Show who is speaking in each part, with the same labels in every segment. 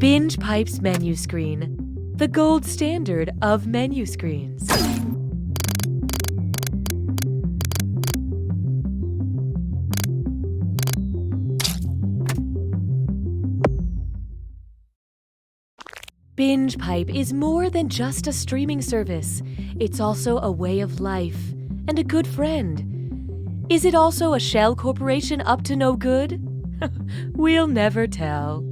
Speaker 1: Binge Pipe's menu screen, the gold standard of menu screens. Binge Pipe is more than just a streaming service. It's also a way of life and a good friend. Is it also a shell corporation up to no good? We'll never tell.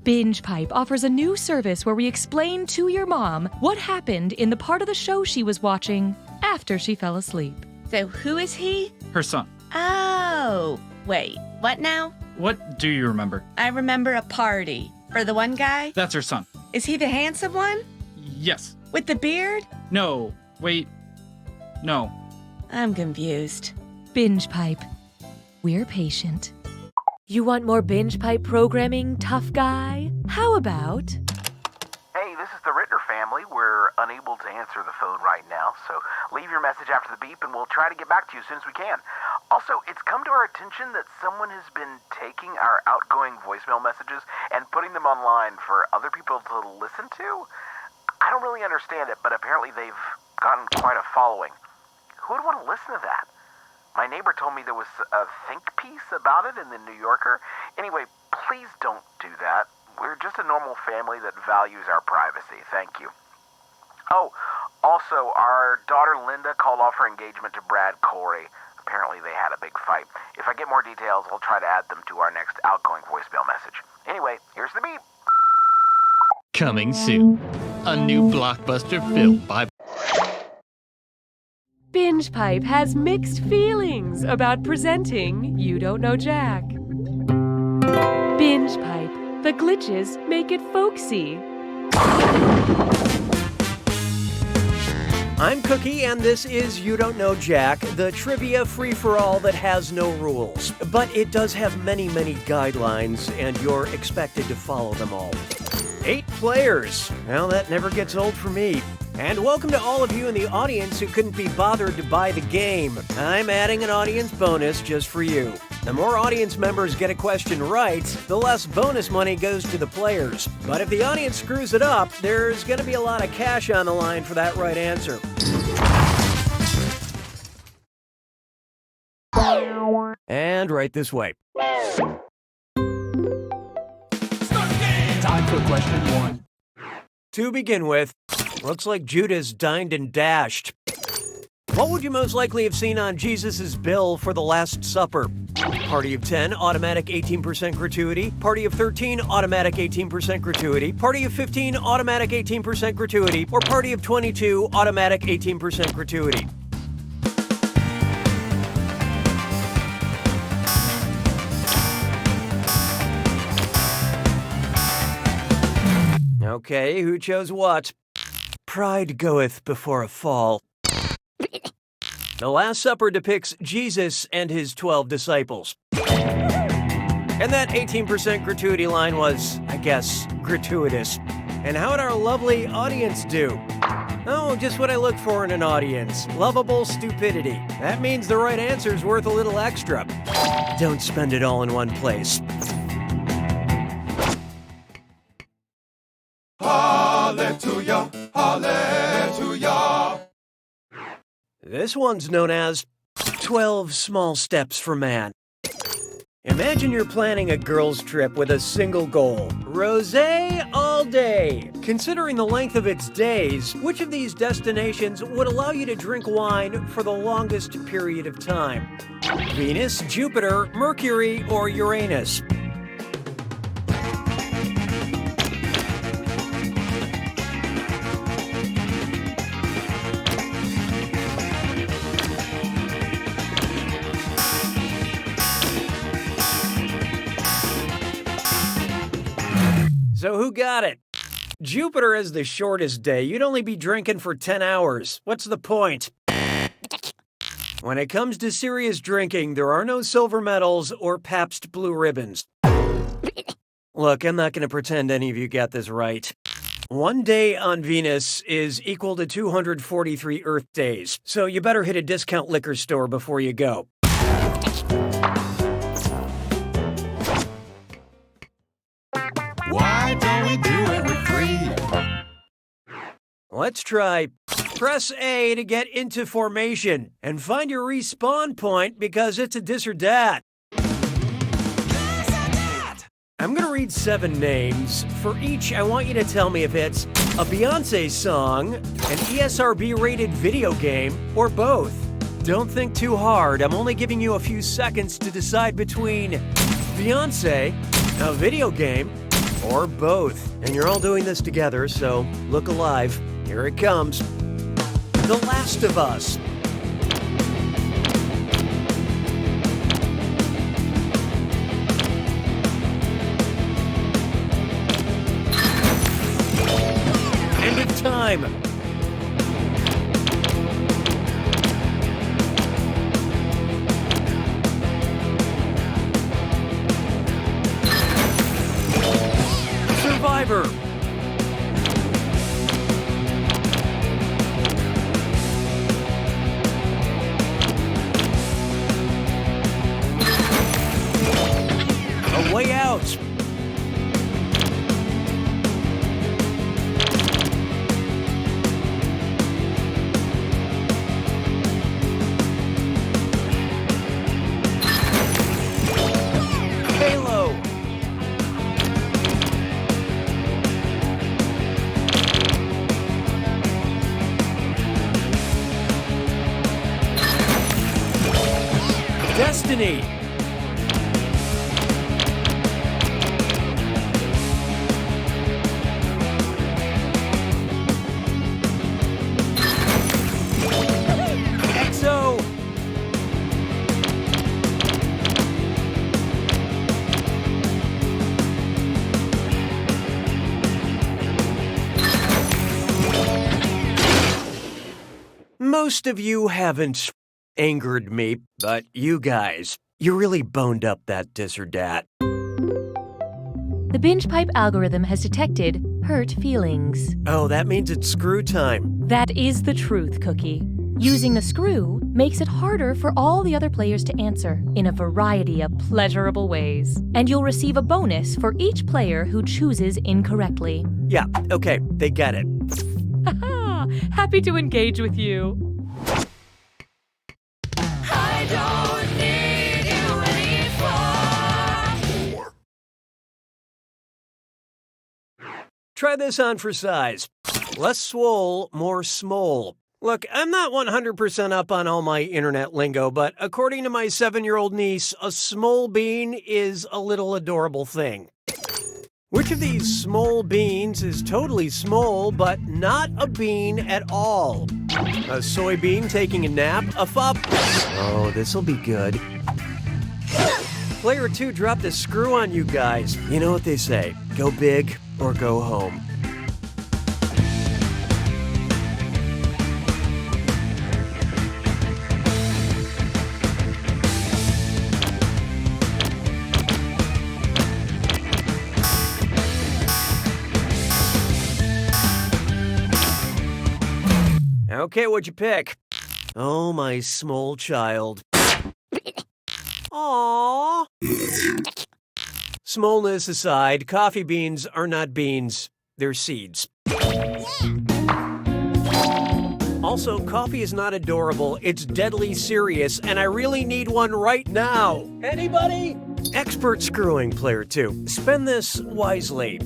Speaker 1: Binge Pipe offers a new service where we explain to your mom what happened in the part of the show she was watching after she fell asleep.
Speaker 2: So who is he?
Speaker 3: Her son.
Speaker 2: Oh, wait, what now?
Speaker 3: What do you remember?
Speaker 2: I remember a party. For the one guy?
Speaker 3: That's her son.
Speaker 2: Is he the handsome one?
Speaker 3: Yes.
Speaker 2: With the beard?
Speaker 3: No. Wait. No.
Speaker 2: I'm confused.
Speaker 1: Binge Pipe. We're patient. You want more Binge Pipe programming, tough guy? How about...
Speaker 4: Hey, this is the Ritter family. We're unable to answer the phone right now, so leave your message after the beep and we'll try to get back to you as soon as we can. Also, it's come to our attention that someone has been taking our outgoing voicemail messages and putting them online for other people to listen to. I don't really understand it, but apparently they've gotten quite a following. Who would want to listen to that? My neighbor told me there was a think piece about it in the New Yorker. Anyway, please don't do that. We're just a normal family that values our privacy. Thank you. Oh, also, our daughter Linda called off her engagement to Brad Corey. Apparently they had a big fight. If I get more details, I'll try to add them to our next outgoing voicemail message. Anyway, here's the beep.
Speaker 5: Coming soon, a new blockbuster film by...
Speaker 1: Binge Pipe has mixed feelings about presenting You Don't Know Jack. Binge Pipe. The glitches make it folksy.
Speaker 6: I'm Cookie, and this is You Don't Know Jack, the trivia free-for-all that has no rules. But it does have many, many guidelines, and you're expected to follow them all. 8 players. Well, that never gets old for me. And welcome to all of you in the audience who couldn't be bothered to buy the game. I'm adding an audience bonus just for you. The more audience members get a question right, the less bonus money goes to the players. But if the audience screws it up, there's going to be a lot of cash on the line for that right answer. And right this way.
Speaker 7: Time for question 1.
Speaker 6: To begin with, looks like Judas dined and dashed. What would you most likely have seen on Jesus' bill for the Last Supper? Party of 10, automatic 18% gratuity. Party of 13, automatic 18% gratuity. Party of 15, automatic 18% gratuity. Or Party of 22, automatic 18% gratuity. Okay, who chose what? Pride goeth before a fall. The Last Supper depicts Jesus and his 12 disciples. And that 18% gratuity line was, I guess, gratuitous. And how would our lovely audience do? Oh, just what I look for in an audience. Lovable stupidity. That means the right answer's worth a little extra. Don't spend it all in one place.
Speaker 7: Hallelujah, hallelujah.
Speaker 6: This one's known as 12 Small Steps for Man. Imagine you're planning a girls' trip with a single goal. Rosé all day. Considering the length of its days, which of these destinations would allow you to drink wine for the longest period of time? Venus, Jupiter, Mercury, or Uranus? So who got it? Jupiter has the shortest day. You'd only be drinking for 10 hours. What's the point? When it comes to serious drinking, there are no silver medals or Pabst Blue Ribbons. Look, I'm not going to pretend any of you got this right. 1 day on Venus is equal to 243 Earth days, so you better hit a discount liquor store before you go.
Speaker 7: Why don't we do it for free?
Speaker 6: Let's try. Press A to get into formation and find your respawn point because it's a this or that. I'm gonna read 7 names. For each, I want you to tell me if it's a Beyonce song, an ESRB-rated video game, or both. Don't think too hard. I'm only giving you a few seconds to decide between Beyonce, a video game, or both. And you're all doing this together, so look alive. Here it comes. The Last of Us. End of time. Survivor. A Way Out. Halo. Destiny. EXO. Most of you haven't angered me, but you guys, you really boned up that this or dat.
Speaker 1: The binge pipe algorithm has detected hurt feelings.
Speaker 6: Oh, that means it's screw time.
Speaker 1: That is the truth, Cookie. Using the screw makes it harder for all the other players to answer in a variety of pleasurable ways. And you'll receive a bonus for each player who chooses incorrectly.
Speaker 6: Yeah, okay, they get it.
Speaker 1: Haha! Happy to engage with you.
Speaker 6: Try this on for size. Less swole, more smole. Look, I'm not 100% up on all my internet lingo, but according to my 7-year-old niece, a smole bean is a little adorable thing. Which of these smole beans is totally small, but not a bean at all? A soybean taking a nap? A fop? Oh, this'll be good. Player 2 dropped a screw on you guys. You know what they say, go big or go home. Okay, what'd you pick? Oh, my small child. Aww. Smallness aside, coffee beans are not beans, they're seeds. Also, coffee is not adorable, it's deadly serious, and I really need one right now. Anybody? Expert screwing, player 2. Spend this wisely.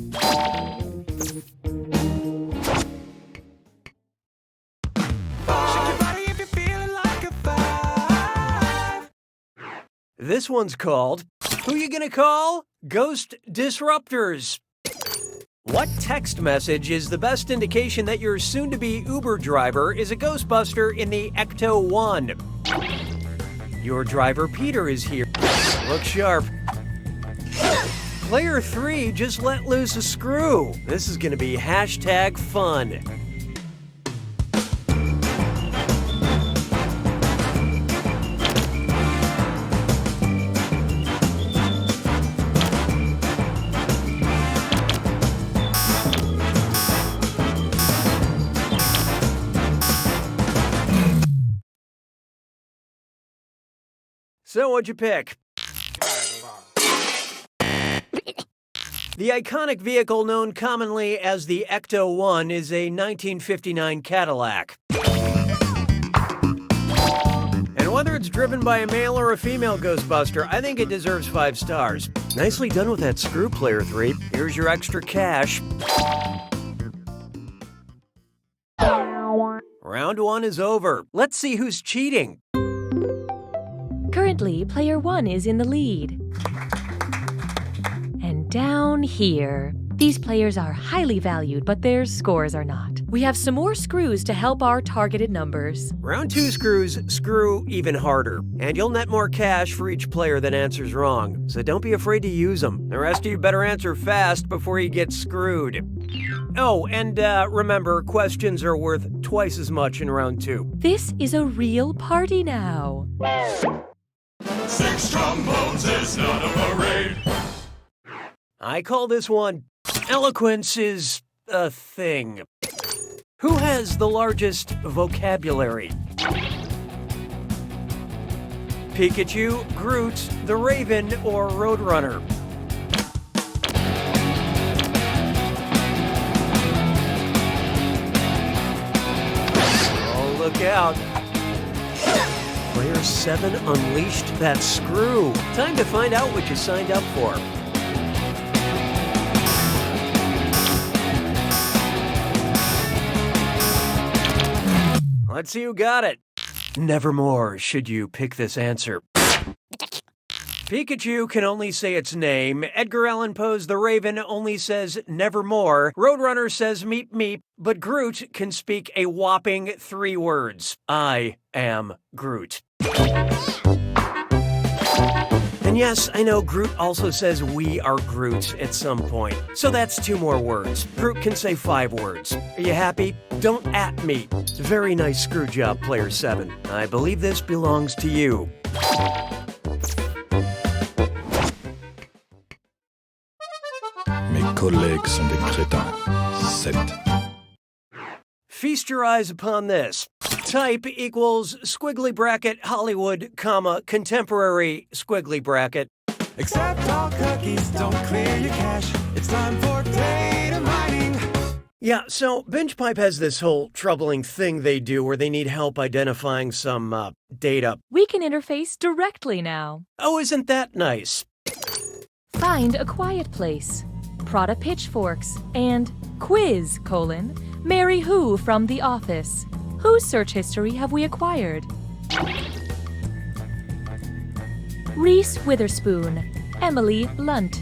Speaker 6: This one's called, who you gonna call? Ghost Disruptors. What text message is the best indication that your soon-to-be Uber driver is a Ghostbuster in the Ecto 1? Your driver Peter is here. Look sharp. Player 3 just let loose a screw. This is gonna be hashtag fun. So what'd you pick? The iconic vehicle known commonly as the Ecto-1 is a 1959 Cadillac. And whether it's driven by a male or a female Ghostbuster, I think it deserves 5 stars. Nicely done with that screw, Player 3. Here's your extra cash. Round 1 is over. Let's see who's cheating.
Speaker 1: Currently, Player 1 is in the lead. And down here, these players are highly valued, but their scores are not. We have some more screws to help our targeted numbers.
Speaker 6: Round 2 screws screw even harder, and you'll net more cash for each player that answers wrong, so don't be afraid to use them. The rest of you better answer fast before you get screwed. Oh, and remember, questions are worth twice as much in round 2.
Speaker 1: This is a real party now.
Speaker 7: 6 trombones is not a parade.
Speaker 6: I call this one Eloquence Is a Thing. Who has the largest vocabulary? Pikachu, Groot, the Raven, or Roadrunner? Oh, look out. Player 7 unleashed that screw. Time to find out what you signed up for. Let's see who got it. Nevermore should you pick this answer. Pikachu can only say its name. Edgar Allan Poe's The Raven only says nevermore. Roadrunner says meep meep. But Groot can speak a whopping 3 words. I am Groot. And yes, I know Groot also says we are Groot at some point. So that's 2 more words. Groot can say 5 words. Are you happy? Don't at me. Very nice screw job, Player 7. I believe this belongs to you.
Speaker 7: Mes collègues sont des crétins. 7.
Speaker 6: Feast your eyes upon this. Type equals squiggly bracket Hollywood, comma, contemporary squiggly bracket.
Speaker 8: Accept all cookies, don't clear your cache. It's time for data mining.
Speaker 6: Yeah, so BingePipe has this whole troubling thing they do where they need help identifying some, data.
Speaker 1: We can interface directly now.
Speaker 6: Oh, isn't that nice?
Speaker 1: Find a quiet place. Prada pitchforks. And quiz, marry who from The Office. Whose search history have we acquired? Reese Witherspoon, Emily Blunt,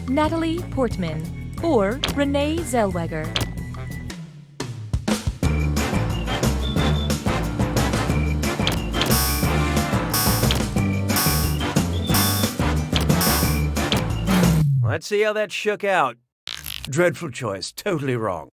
Speaker 1: Natalie Portman, or Renee Zellweger.
Speaker 6: Let's see how that shook out. Dreadful choice, totally wrong.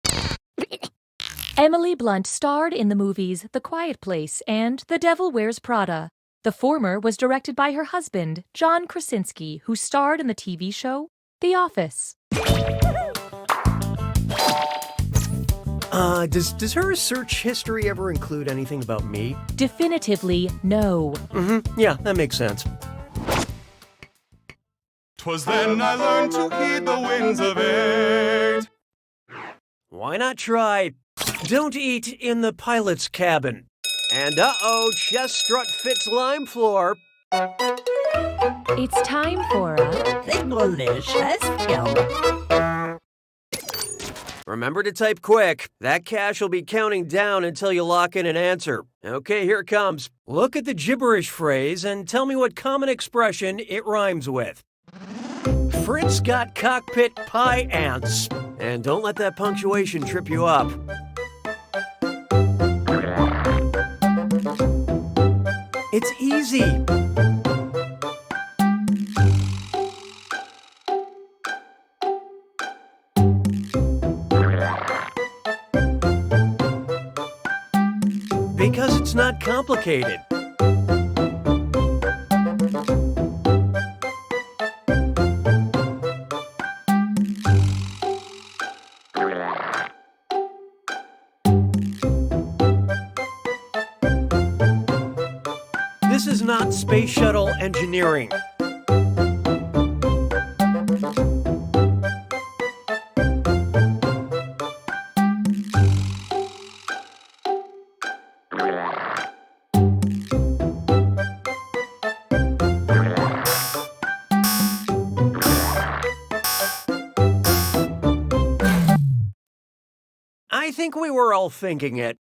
Speaker 1: Emily Blunt starred in the movies The Quiet Place and The Devil Wears Prada. The former was directed by her husband, John Krasinski, who starred in the TV show The Office.
Speaker 6: Does her search history ever include anything about me?
Speaker 1: Definitively no.
Speaker 6: Yeah, that makes sense.
Speaker 7: 'Twas then I learned to heed the winds of 8.
Speaker 6: Why not try don't eat in the pilot's cabin? And chest strut fits lime floor.
Speaker 1: It's time for a
Speaker 2: Delicious film.
Speaker 6: Remember to type quick. That cash will be counting down until you lock in an answer. Okay, here it comes. Look at the gibberish phrase and tell me what common expression it rhymes with. Fritz got cockpit pie ants. And don't let that punctuation trip you up. It's easy. Because it's not complicated. This is not space shuttle engineering. I think we were all thinking it.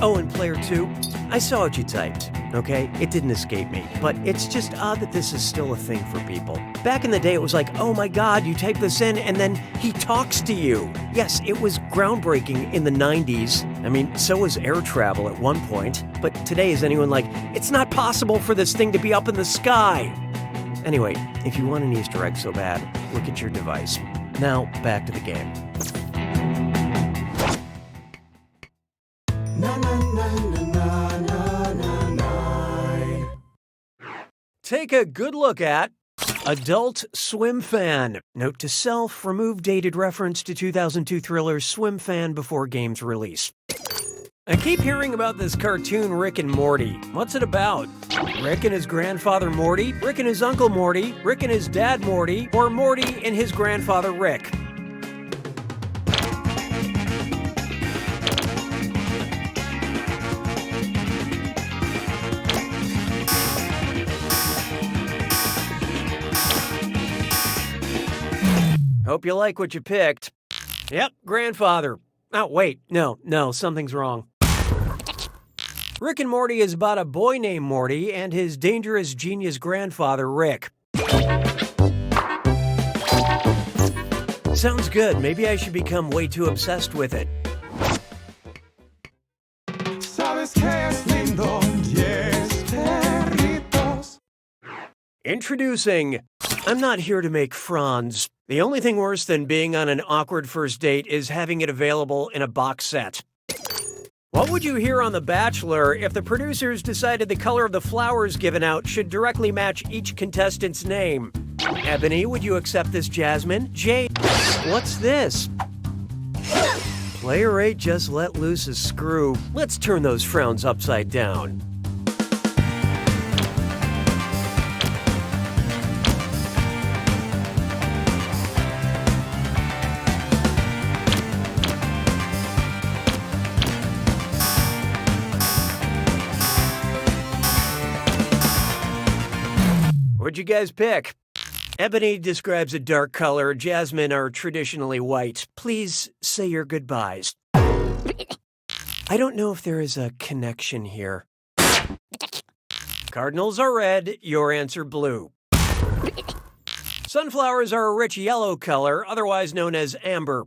Speaker 6: Oh, and player 2, I saw what you typed, okay? It didn't escape me, but it's just odd that this is still a thing for people. Back in the day, it was like, oh my god, you type this in and then he talks to you. Yes, it was groundbreaking in the 90s. I mean, so was air travel at one point. But today, is anyone like, it's not possible for this thing to be up in the sky? Anyway, if you want an Easter egg so bad, look at your device. Now, back to the game. Take a good look at Adult Swim Fan. Note to self, remove dated reference to 2002 thriller Swim Fan before game's release. I keep hearing about this cartoon Rick and Morty. What's it about? Rick and his grandfather Morty? Rick and his uncle Morty? Rick and his dad Morty? Or Morty and his grandfather Rick? Hope you like what you picked. Yep, grandfather. Oh, wait, no, something's wrong. Rick and Morty is about a boy named Morty and his dangerous genius grandfather, Rick. Sounds good. Maybe I should become way too obsessed with it.
Speaker 8: ¿Sabes qué es lindo? Yes, perritos.
Speaker 6: Introducing, I'm not here to make Franz. The only thing worse than being on an awkward first date is having it available in a box set. What would you hear on The Bachelor if the producers decided the color of the flowers given out should directly match each contestant's name? Ebony, would you accept this jasmine? Jade, what's this? Player 8 just let loose a screw. Let's turn those frowns upside down. What'd you guys pick? Ebony describes a dark color, jasmine are traditionally white. Please say your goodbyes. I don't know if there is a connection here. Cardinals are red, your answer blue. Sunflowers are a rich yellow color, otherwise known as amber.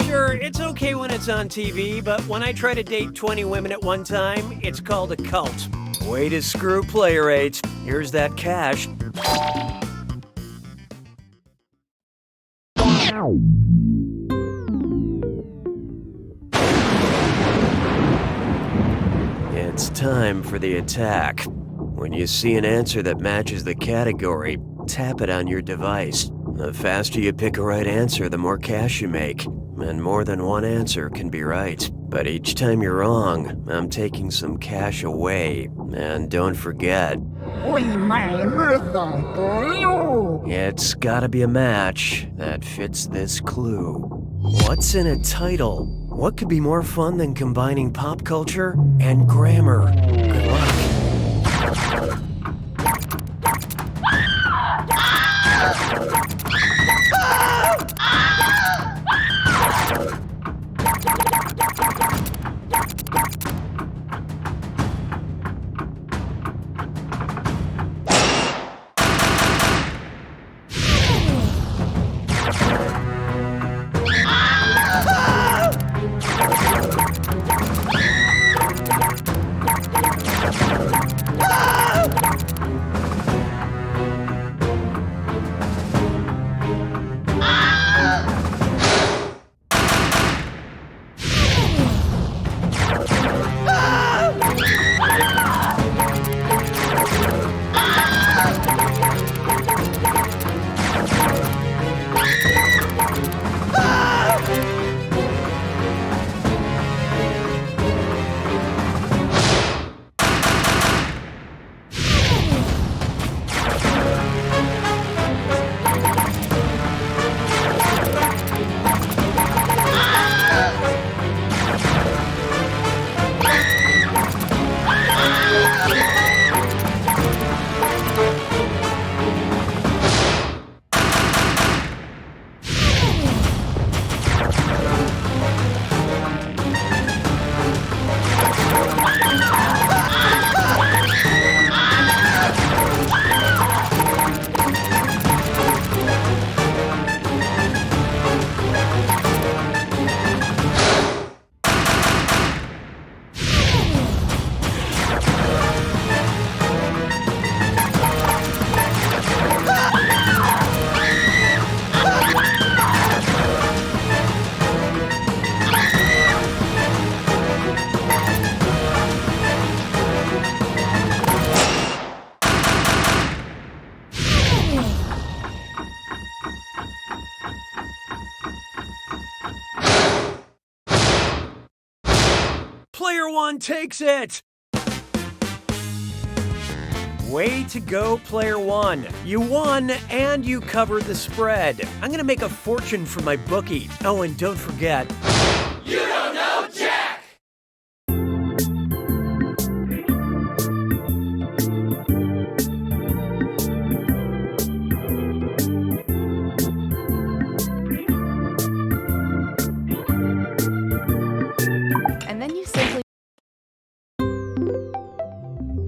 Speaker 6: Sure, it's okay when it's on TV, but when I try to date 20 women at one time, it's called a cult. Way to screw player 8. Here's that cash. It's time for the attack. When you see an answer that matches the category, tap it on your device. The faster you pick a right answer, the more cash you make. And more than one answer can be right. But each time you're wrong, I'm taking some cash away. And don't forget, it's gotta be a match that fits this clue. What's in a title? What could be more fun than combining pop culture and grammar? Good luck. Player one takes it! Way to go, player one. You won and you covered the spread. I'm gonna make a fortune from my bookie. Oh, and don't forget...
Speaker 8: You don't know Jack!
Speaker 1: And then you simply...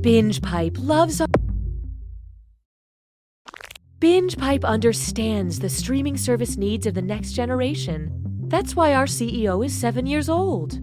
Speaker 1: Binge Pipe loves... Binge Pipe understands the streaming service needs of the next generation. That's why our CEO is 7 years old.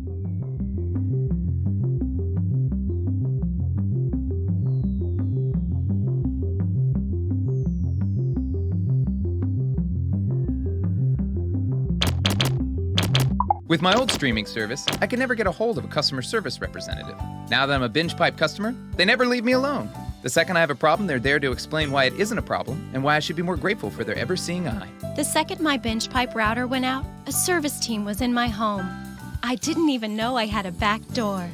Speaker 9: With my old streaming service, I could never get a hold of a customer service representative. Now that I'm a Binge Pipe customer, they never leave me alone. The second I have a problem, they're there to explain why it isn't a problem and why I should be more grateful for their ever-seeing eye.
Speaker 10: The second my Binge Pipe router went out, a service team was in my home. I didn't even know I had a back door.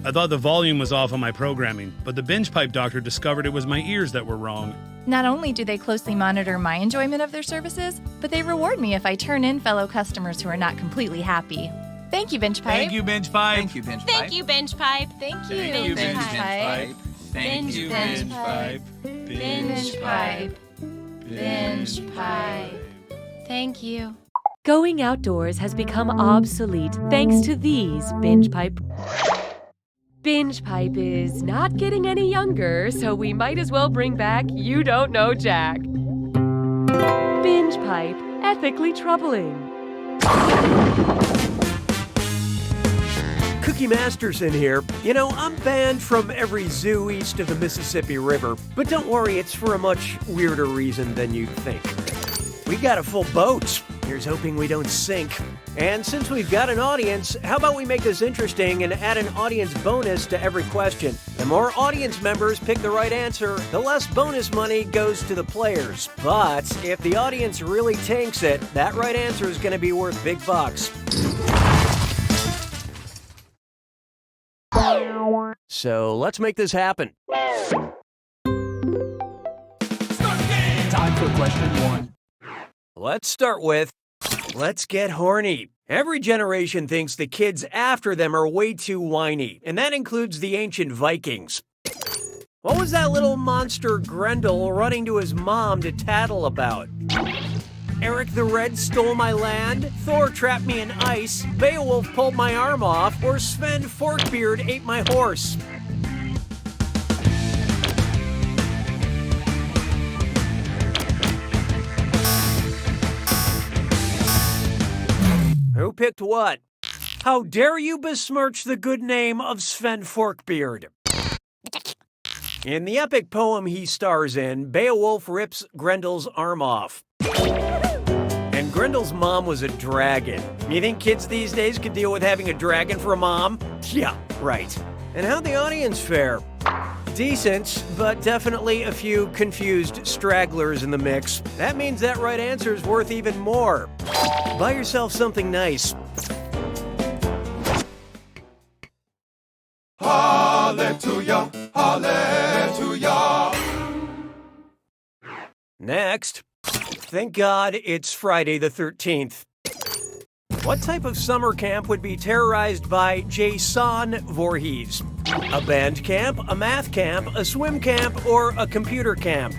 Speaker 11: I thought the volume was off on my programming, but the Binge Pipe doctor discovered it was my ears that were wrong.
Speaker 12: Not only do they closely monitor my enjoyment of their services, but they reward me if I turn in fellow customers who are not completely happy. Thank you, Binge Pipe.
Speaker 11: Thank you, Binge Pipe.
Speaker 9: Thank you, Binge Pipe.
Speaker 10: Thank you, Binge Pipe.
Speaker 12: Thank you,
Speaker 9: Thank you,
Speaker 12: Binge Pipe.
Speaker 9: Thank you,
Speaker 10: Binge
Speaker 11: Pipe.
Speaker 12: Binge Pipe. Binge Pipe.
Speaker 10: Thank you.
Speaker 1: Going outdoors has become obsolete thanks to these Binge Pipe. Binge Pipe is not getting any younger, so we might as well bring back You Don't Know Jack. Binge Pipe, ethically troubling.
Speaker 6: Cookie Masterson here. You know, I'm banned from every zoo east of the Mississippi River, but don't worry, it's for a much weirder reason than you'd think. We got a full boat. Here's hoping we don't sink. And since we've got an audience, how about we make this interesting and add an audience bonus to every question? The more audience members pick the right answer, the less bonus money goes to the players. But if the audience really tanks it, that right answer is going to be worth big bucks. So let's make this happen.
Speaker 3: Time for question one.
Speaker 6: Let's start with, let's get horny. Every generation thinks the kids after them are way too whiny, and that includes the ancient Vikings. What was that little monster Grendel running to his mom to tattle about? Eric the Red stole my land, Thor trapped me in ice, Beowulf pulled my arm off, or Sven Forkbeard ate my horse. Who picked what? How dare you besmirch the good name of Sven Forkbeard? In the epic poem he stars in, Beowulf rips Grendel's arm off. And Grendel's mom was a dragon. You think kids these days could deal with having a dragon for a mom? Yeah, right. And how'd the audience fare? Decent, but definitely a few confused stragglers in the mix. That means that right answer is worth even more. Buy yourself something nice.
Speaker 8: Hallelujah, hallelujah.
Speaker 6: Next, thank God it's Friday the 13th. What type of summer camp would be terrorized by JSON Voorhees? A band camp, a math camp, a swim camp, or a computer camp?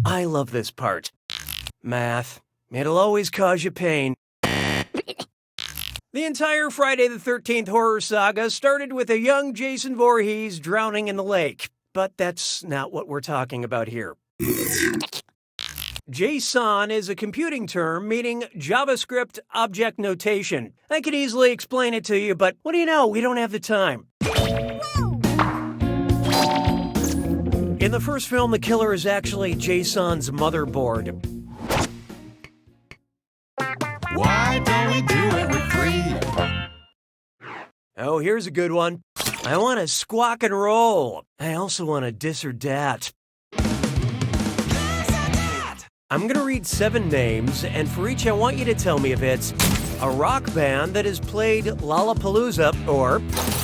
Speaker 6: I love this part. Math. It'll always cause you pain. The entire Friday the 13th horror saga started with a young Jason Voorhees drowning in the lake. But that's not what we're talking about here. JSON is a computing term meaning JavaScript Object Notation. I could easily explain it to you, but what do you know? We don't have the time. In the first film, the killer is actually JSON's motherboard.
Speaker 8: Why don't we do it with free?
Speaker 6: Oh, here's a good one. I want to squawk and roll. I also want to diss or dat. I'm going to read 7 names, and for each I want you to tell me if it's a rock band that has played Lollapalooza or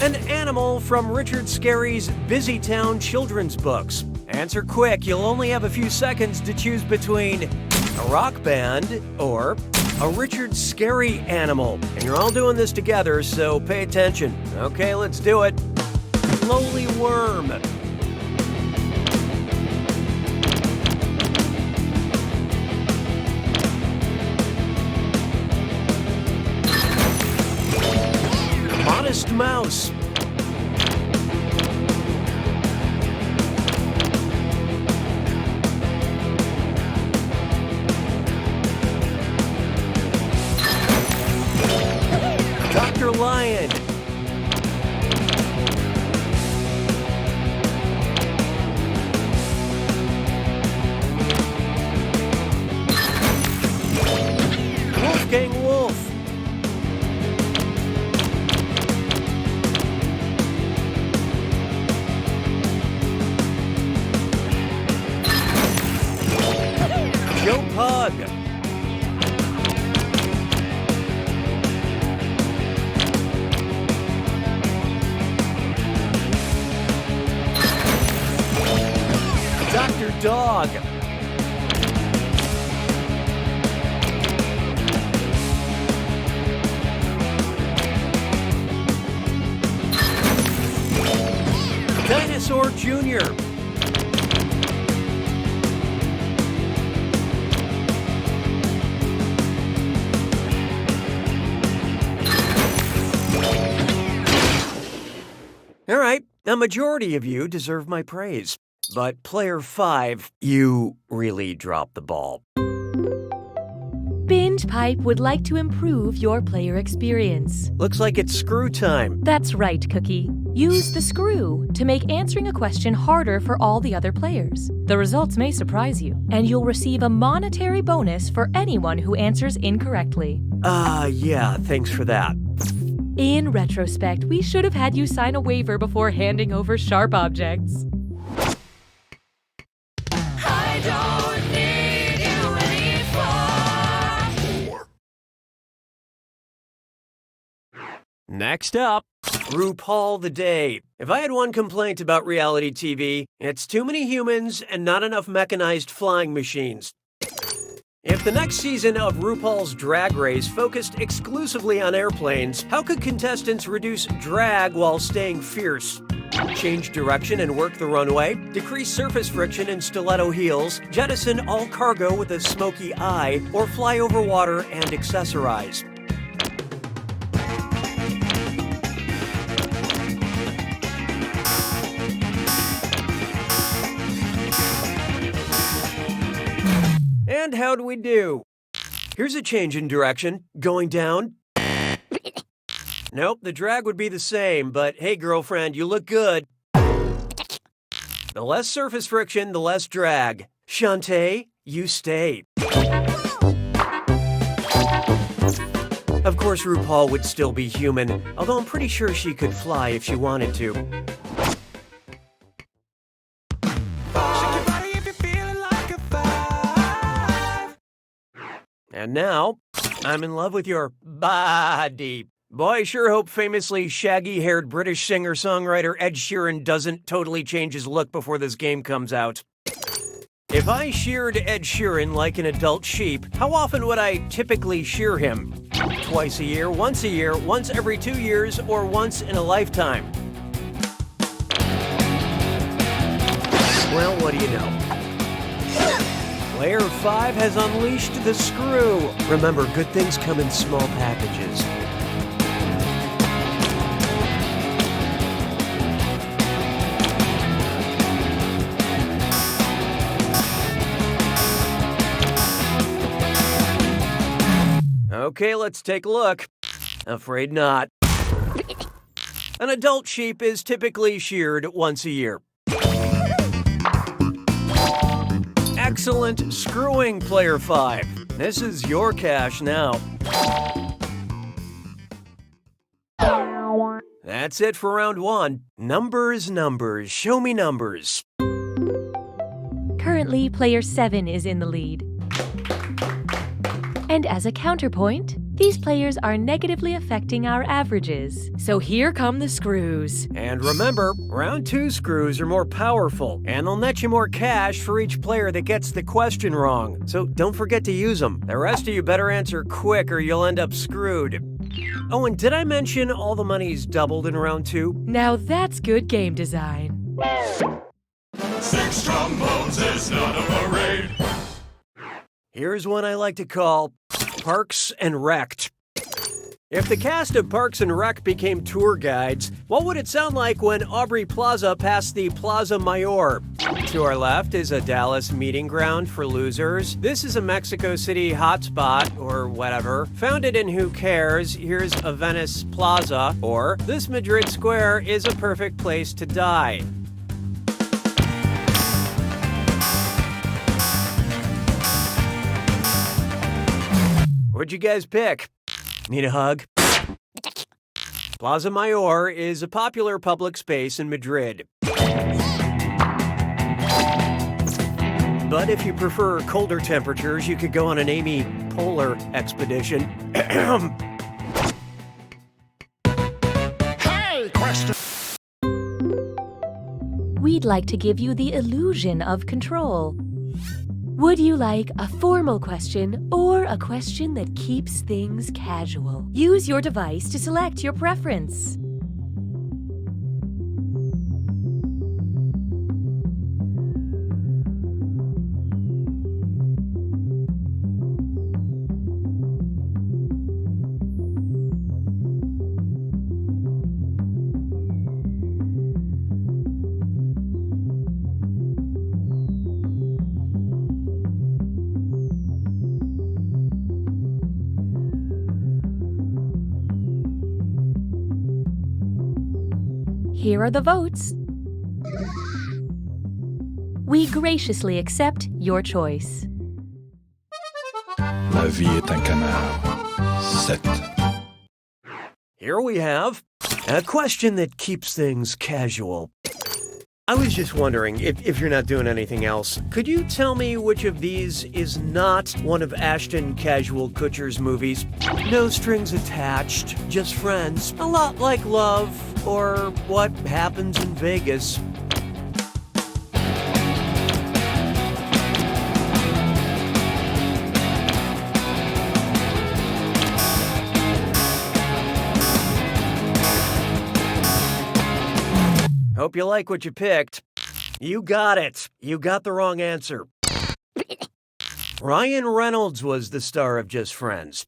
Speaker 6: an animal from Richard Scarry's Busy Town children's books. Answer quick. You'll only have a few seconds to choose between a rock band or a Richard Scarry animal. And you're all doing this together, so pay attention. Okay, let's do it. Lowly worm. Modest mouse. Dr. Lion. Wolfgang Wolf. Joe Pug. Dr. Dog. Dinosaur Jr. All right, a majority of you deserve my praise. But player 5, you really dropped the ball.
Speaker 1: Binge Pipe would like to improve your player experience.
Speaker 6: Looks like it's screw time.
Speaker 1: That's right, Cookie. Use the screw to make answering a question harder for all the other players. The results may surprise you, and you'll receive a monetary bonus for anyone who answers incorrectly.
Speaker 6: Yeah, thanks for that.
Speaker 1: In retrospect, we should have had you sign a waiver before handing over sharp objects.
Speaker 6: Next up, RuPaul the Day. If I had one complaint about reality TV, it's too many humans and not enough mechanized flying machines. If the next season of RuPaul's Drag Race focused exclusively on airplanes, how could contestants reduce drag while staying fierce? Change direction and work the runway, decrease surface friction in stiletto heels, jettison all cargo with a smoky eye, or fly over water and accessorize. And how do we do? Here's a change in direction. Going down. Nope, the drag would be the same, but hey, girlfriend, you look good. The less surface friction, the less drag. Shantae, you stay. Of course, RuPaul would still be human, although I'm pretty sure she could fly if she wanted to. And now, I'm in love with your body. Boy, I sure hope famously shaggy-haired British singer-songwriter Ed Sheeran doesn't totally change his look before this game comes out. If I sheared Ed Sheeran like an adult sheep, how often would I typically shear him? Twice a year, once every 2 years, or once in a lifetime? Well, what do you know? Player 5 has unleashed the screw. Remember, good things come in small packages. Okay, let's take a look. Afraid not. An adult sheep is typically sheared once a year. Excellent screwing, Player 5. This is your cash now. That's it for round 1. Numbers, numbers. Show me numbers.
Speaker 1: Currently, player 7 is in the lead. And as a counterpoint, these players are negatively affecting our averages. So here come the screws.
Speaker 6: And remember, round 2 screws are more powerful, and they'll net you more cash for each player that gets the question wrong. So don't forget to use them. The rest of you better answer quick or you'll end up screwed. Oh, and did I mention all the money's doubled in round 2?
Speaker 1: Now that's good game design.
Speaker 7: 6 trombones is not a parade.
Speaker 6: Here's one I like to call Parks and Wrecked. If the cast of Parks and Rec became tour guides, what would it sound like when Aubrey Plaza passed the Plaza Mayor? To our left is a Dallas meeting ground for losers. This is a Mexico City hotspot, or whatever. Founded in Who Cares, here's a Venice Plaza, or this Madrid Square is a perfect place to die. What'd you guys pick? Need a hug? Plaza Mayor is a popular public space in Madrid. But if you prefer colder temperatures, you could go on an Amy Polar expedition.
Speaker 7: Hey, question.
Speaker 1: We'd like to give you the illusion of control. Would you like a formal question or a question that keeps things casual? Use your device to select your preference. Here are the votes. We graciously accept your choice.
Speaker 3: La vie est un canard. 7.
Speaker 6: Here we have a question that keeps things casual. I was just wondering, if you're not doing anything else, could you tell me which of these is not one of Ashton Casual Kutcher's movies? No strings attached, just friends, a lot like Love, or What Happens in Vegas. Hope you like what you picked. You got it. You got the wrong answer. Ryan Reynolds was the star of Just Friends.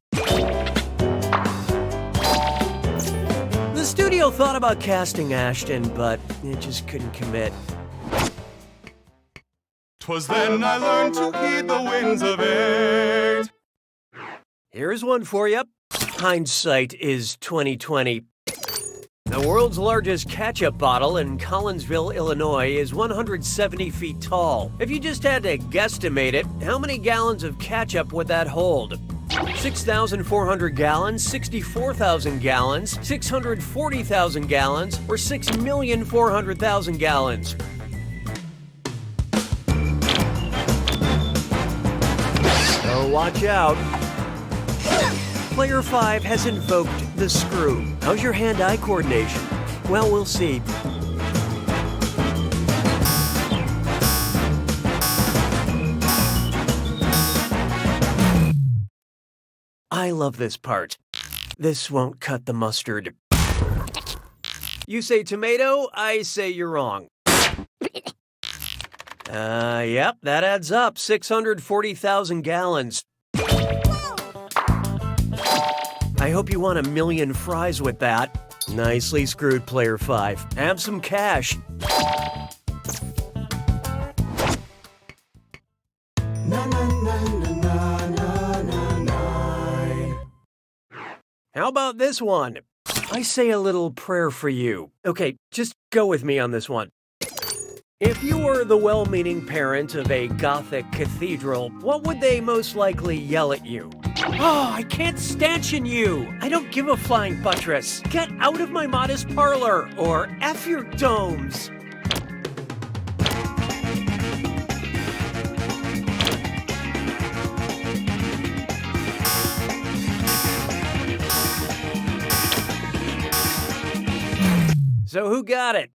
Speaker 6: The studio thought about casting Ashton, but it just couldn't commit.
Speaker 7: 'Twas then I learned to heed the winds of 8.
Speaker 6: Here's one for you. Heinz Sight Is 2020. The world's largest ketchup bottle in Collinsville, Illinois is 170 feet tall. If you just had to guesstimate it, how many gallons of ketchup would that hold? 6,400 gallons, 64,000 gallons, 640,000 gallons, or 6,400,000 gallons? So watch out. Player 5 has invoked the screw. How's your hand-eye coordination? Well, we'll see. I love this part. This won't cut the mustard. You say tomato, I say you're wrong. Yep, that adds up. 640,000 gallons. I hope you won 1,000,000 fries with that. Nicely screwed, Player 5. Have some cash. How about this one? I say a little prayer for you. Okay, just go with me on this one. If you were the well-meaning parent of a Gothic cathedral, what would they most likely yell at you? Oh, I can't stanchion you. I don't give a flying buttress. Get out of my modest parlor, or F your domes. So who got it?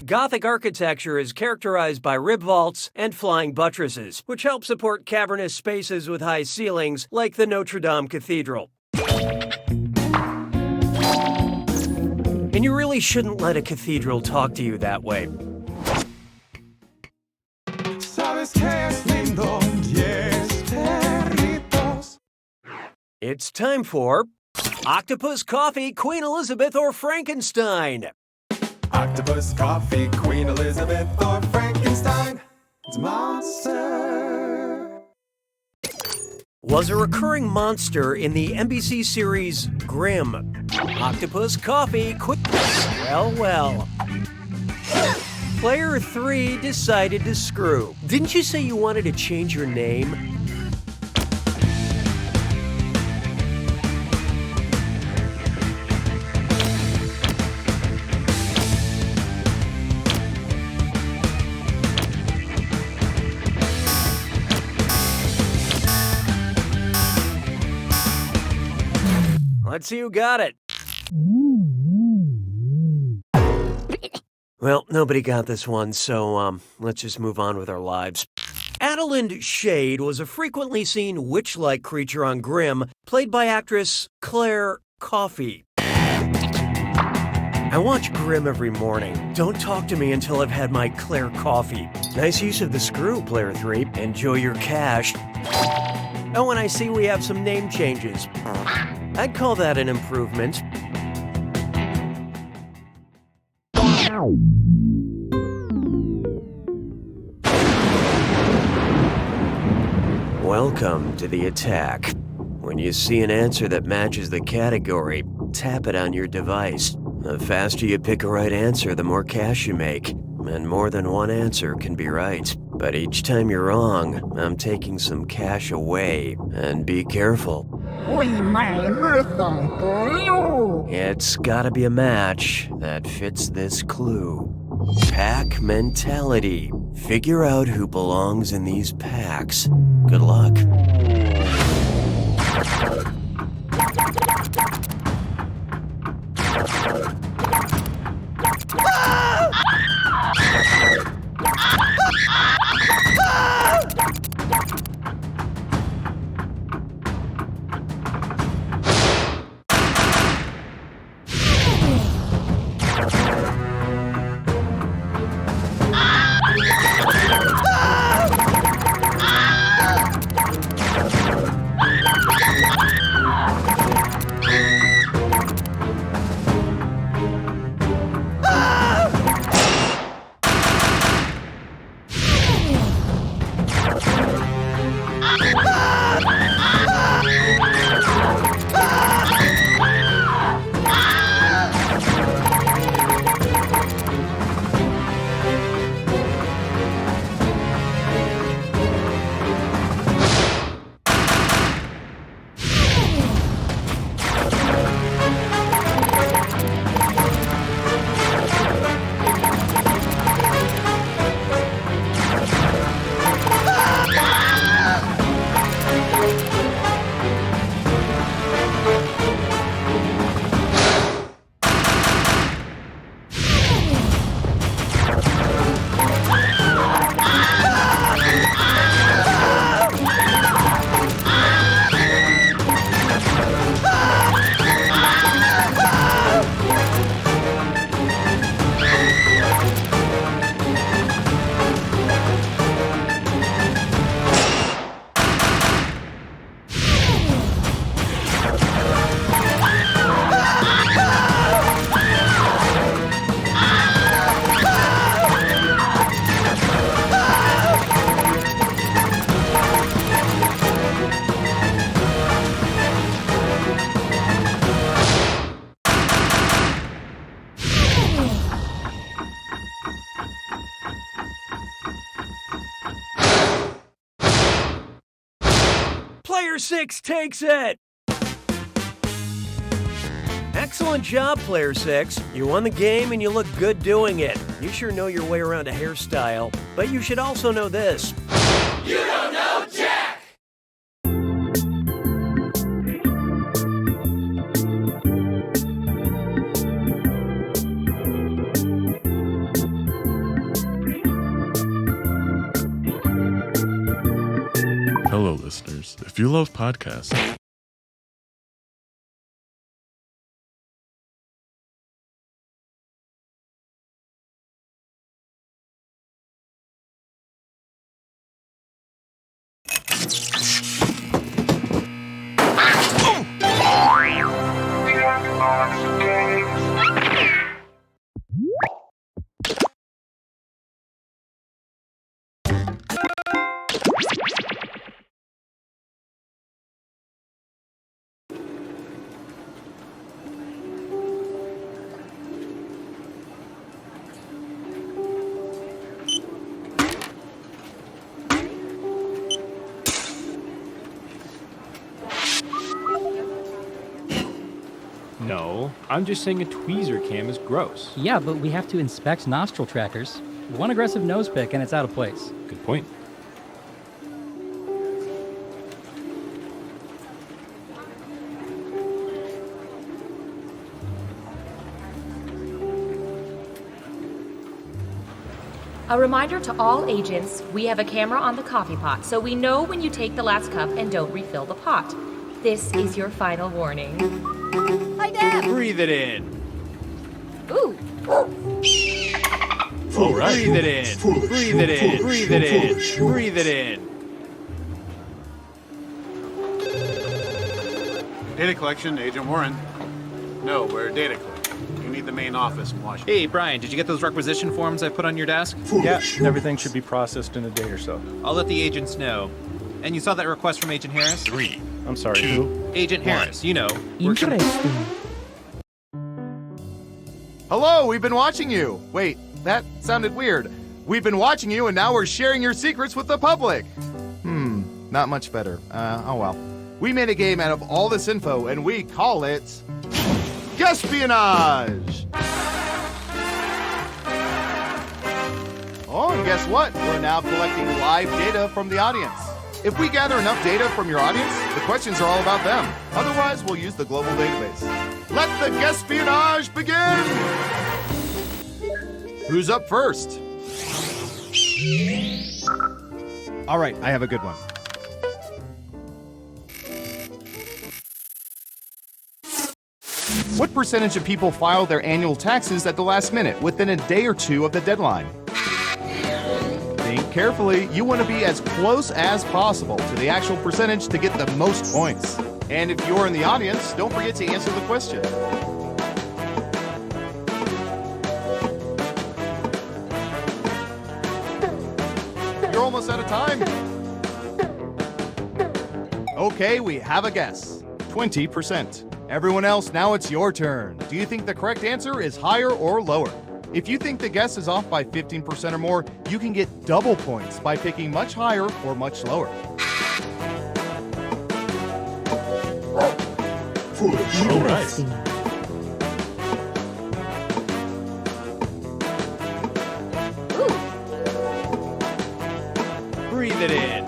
Speaker 6: Gothic architecture is characterized by rib vaults and flying buttresses, which help support cavernous spaces with high ceilings, like the Notre Dame Cathedral. And you really shouldn't let a cathedral talk to you that way.
Speaker 8: ¿Sabes qué es lindo? Yes, perritos.
Speaker 6: It's time for Octopus, Coffee, Queen Elizabeth, or Frankenstein.
Speaker 8: Octopus, coffee, Queen Elizabeth, or Frankenstein. It's a monster.
Speaker 6: Was a recurring monster in the NBC series Grimm. Octopus, Coffee, well. Player 3 decided to screw. Didn't you say you wanted to change your name? Let's see who got it. Well, nobody got this one, so let's just move on with our lives. Adelind Shade was a frequently seen witch-like creature on Grimm, played by actress Claire Coffey. I watch Grimm every morning. Don't talk to me until I've had my Claire coffee. Nice use of the screw, Player 3. Enjoy your cash. Oh, and I see we have some name changes. I'd call that an improvement. Welcome to the attack. When you see an answer that matches the category, tap it on your device. The faster you pick a right answer, the more cash you make. And more than one answer can be right. But each time you're wrong, I'm taking some cash away. And be careful. It's gotta be a match that fits this clue. Pack mentality. Figure out who belongs in these packs. Good luck. Player 6 takes it! Excellent job, Player 6. You won the game and you look good doing it. You sure know your way around a hairstyle, but you should also know this.
Speaker 8: You don't know Jack!
Speaker 13: Hello, listeners. If you love podcasts,
Speaker 14: No, I'm just saying a tweezer cam is gross.
Speaker 15: Yeah, but we have to inspect nostril trackers. One aggressive nose pick and it's out of place.
Speaker 14: Good point.
Speaker 1: A reminder to all agents, we have a camera on the coffee pot, so we know when you take the last cup and don't refill the pot. This is your final warning.
Speaker 12: Hi, Dad!
Speaker 14: Breathe it in.
Speaker 1: Ooh.
Speaker 14: All right. Breathe it in. Breathe it in. Breathe it in. Breathe it in.
Speaker 16: Data collection, Agent Warren. No, we're data collection. You need the main office in Washington.
Speaker 17: Hey, Brian, did you get those requisition forms I put on your desk?
Speaker 18: Yeah, everything should be processed in a day or so.
Speaker 17: I'll let the agents know. And you saw that request from Agent Harris?
Speaker 18: 3. I'm sorry, who?
Speaker 17: Agent Harris, you know.
Speaker 15: Interesting.
Speaker 19: Hello, we've been watching you. Wait, that sounded weird. We've been watching you and now we're sharing your secrets with the public. Not much better. Oh well. We made a game out of all this info and we call it Guespionage! Oh, and guess what? We're now collecting live data from the audience. If we gather enough data from your audience, the questions are all about them. Otherwise, we'll use the global database. Let the Guespionage begin! Who's up first? All right, I have a good one. What percentage of people file their annual taxes at the last minute, within a day or two of the deadline? Think carefully. You want to be as close as possible to the actual percentage to get the most points. And if you're in the audience, don't forget to answer the question. You're almost out of time. Okay, we have a guess. 20%. Everyone else, now it's your turn. Do you think the correct answer is higher or lower? If you think the guess is off by 15% or more, you can get double points by picking much higher or much lower.
Speaker 18: All right.
Speaker 14: Breathe it in.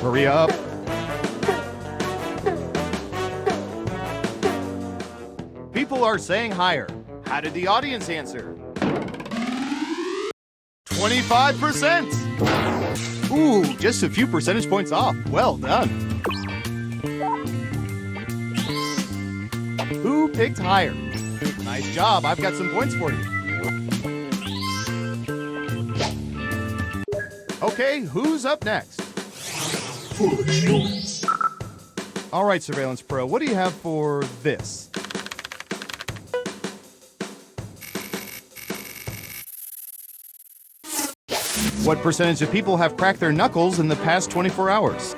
Speaker 19: Hurry up. People are saying higher. How did the audience answer? 25%! Ooh, just a few percentage points off. Well done. Who picked higher? Nice job. I've got some points for you. Okay, who's up next? All right, Surveillance Pro, what do you have for this? What percentage of people have cracked their knuckles in the past 24 hours?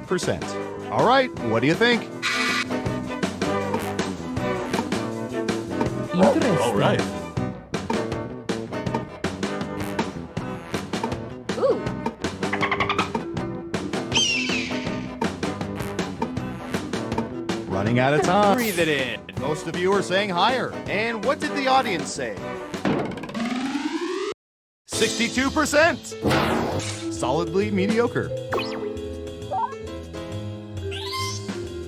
Speaker 19: %. All right, what do you think?
Speaker 15: Interesting.
Speaker 13: All right.
Speaker 19: Running out of time.
Speaker 14: Breathe it in.
Speaker 19: Most of you are saying higher. And what did the audience say? 62%. Solidly mediocre.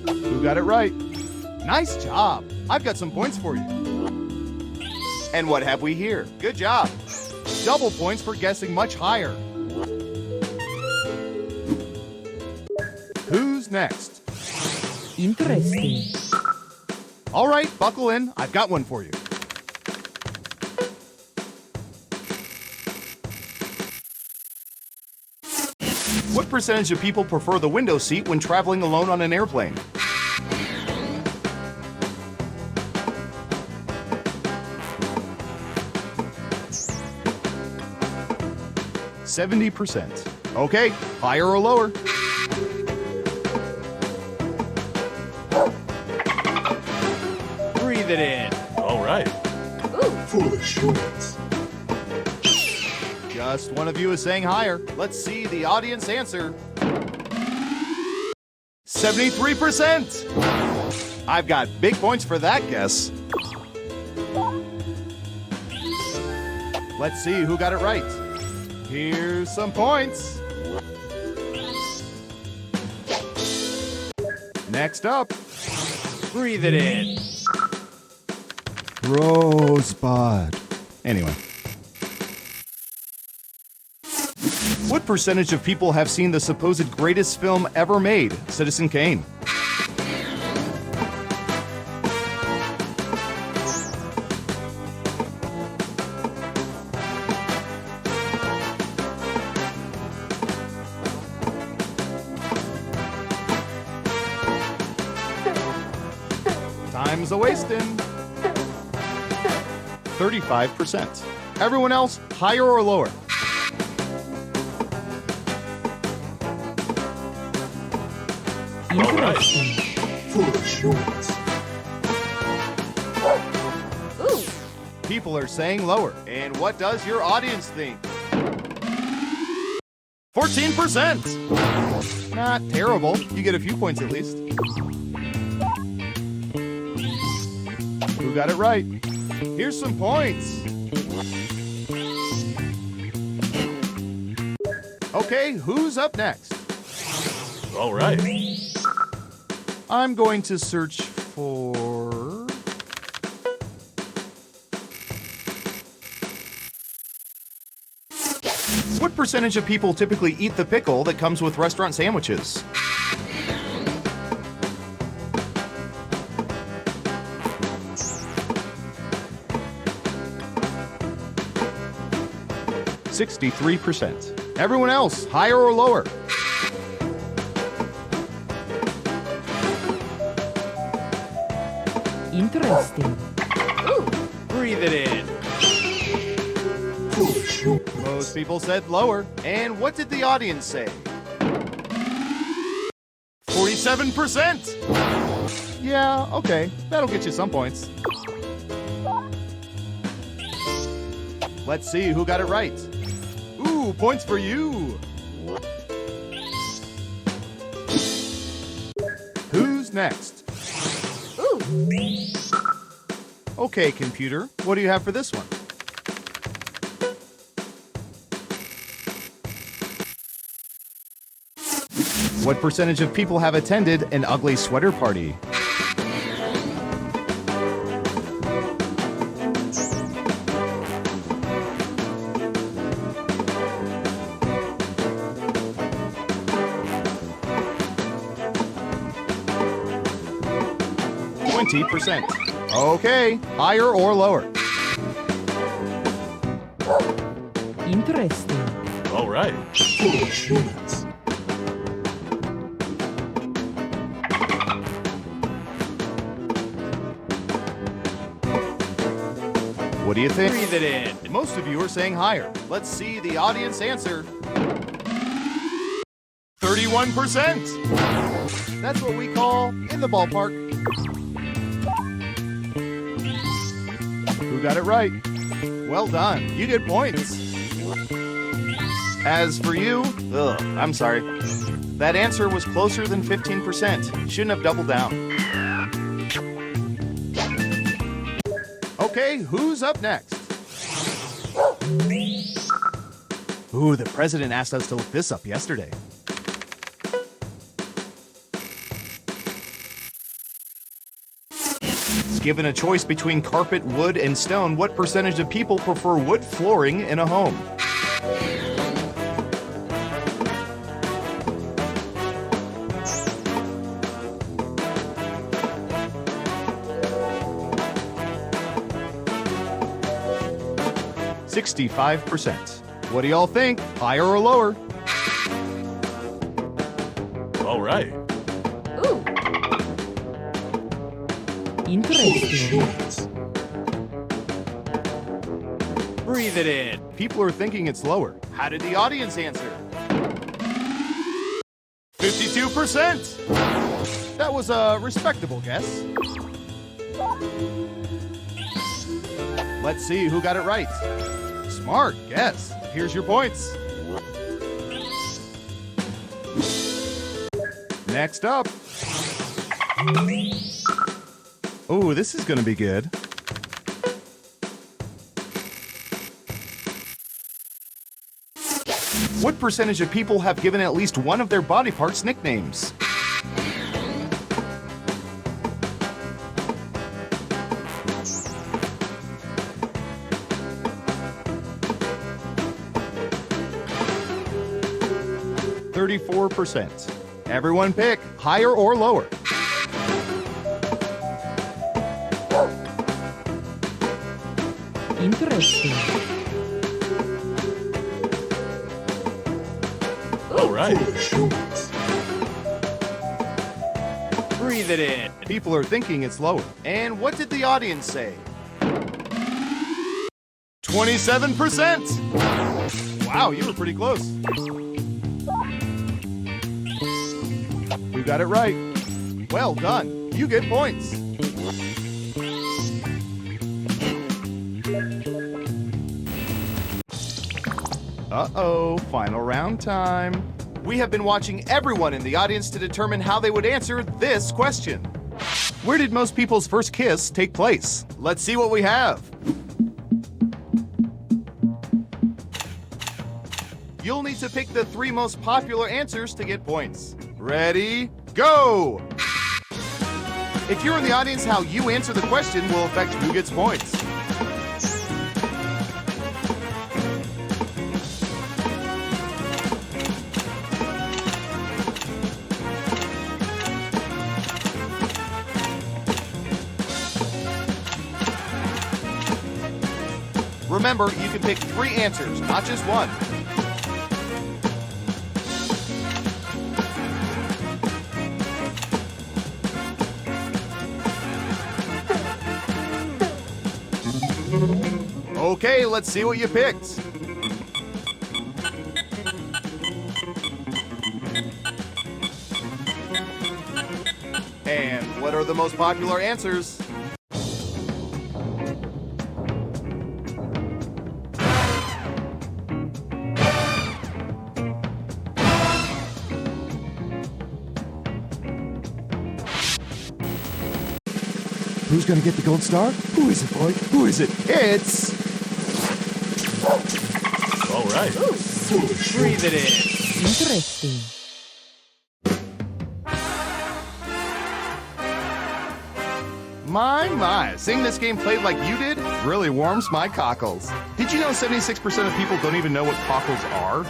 Speaker 19: Who got it right? Nice job. I've got some points for you. And what have we here? Good job. Double points for guessing much higher. Who's next?
Speaker 15: Interesting.
Speaker 19: All right, buckle in. I've got one for you. What percentage of people prefer the window seat when traveling alone on an airplane? %70. Okay, higher or lower?
Speaker 14: Breathe it in.
Speaker 13: All right.
Speaker 18: For assurance.
Speaker 19: Just one of you is saying higher. Let's see the audience answer. 73%. I've got big points for that guess. Let's see who got it right. Here's some points. Next up.
Speaker 14: Breathe it in.
Speaker 19: Rosebud. Anyway. What percentage of people have seen the supposed greatest film ever made, Citizen Kane? Time's a-wasting. 35%. Everyone else, higher or lower?
Speaker 13: All right.
Speaker 18: For assurance.
Speaker 19: People are saying lower. And what does your audience think? 14%. Not terrible. You get a few points at least. Who got it right? Here's some points. Okay, who's up next?
Speaker 13: All right.
Speaker 19: I'm going to search for... What percentage of people typically eat the pickle that comes with restaurant sandwiches? %63%. Everyone else, higher or lower?
Speaker 15: Interesting.
Speaker 14: Breathe it in.
Speaker 19: Most people said lower. And what did the audience say? 47%. Yeah, okay. That'll get you some points. Let's see who got it right. Ooh, points for you. Who's next? Okay, computer, what do you have for this one? What percentage of people have attended an ugly sweater party? %20. Okay, higher or lower?
Speaker 15: Interesting.
Speaker 13: All right.
Speaker 18: For assurance.
Speaker 19: What do you think?
Speaker 14: Breathe it in.
Speaker 19: Most of you are saying higher. Let's see the audience answer. 31%. That's what we call in the ballpark. Who got it right? Well done. You get points. As for you, I'm sorry. That answer was closer than 15%. Shouldn't have doubled down. Okay, who's up next? Ooh, the president asked us to look this up yesterday. Given a choice between carpet, wood, and stone, what percentage of people prefer wood flooring in a home? %65%. What do y'all think? Higher or lower?
Speaker 13: All right.
Speaker 1: Ooh. Interesting.
Speaker 14: Breathe it in.
Speaker 19: People are thinking it's lower. How did the audience answer? 52%! That was a respectable guess. Let's see who got it right. Smart guess. Here's your points. Next up. Ooh, this is gonna be good. What percentage of people have given at least one of their body parts nicknames? %34%. Everyone pick higher or lower.
Speaker 1: Interesting.
Speaker 13: All right.
Speaker 14: Breathe it in.
Speaker 19: People are thinking it's lower. And what did the audience say? 27%! Wow, you were pretty close. You got it right. Well done. You get points. Uh-oh, final round time. We have been watching everyone in the audience to determine how they would answer this question. Where did most people's first kiss take place? Let's see what we have. You'll need to pick the 3 most popular answers to get points. Ready, go! If you're in the audience, how you answer the question will affect who gets points. Remember, you can pick 3 answers, not just one. Okay, let's see what you picked. And what are the most popular answers? Who's gonna get the gold star? Who is it, boy? Who is it? It's...
Speaker 13: All right.
Speaker 14: Breathe it in.
Speaker 1: Interesting.
Speaker 19: My, seeing this game played like you did really warms my cockles. Did you know 76% of people don't even know what cockles are?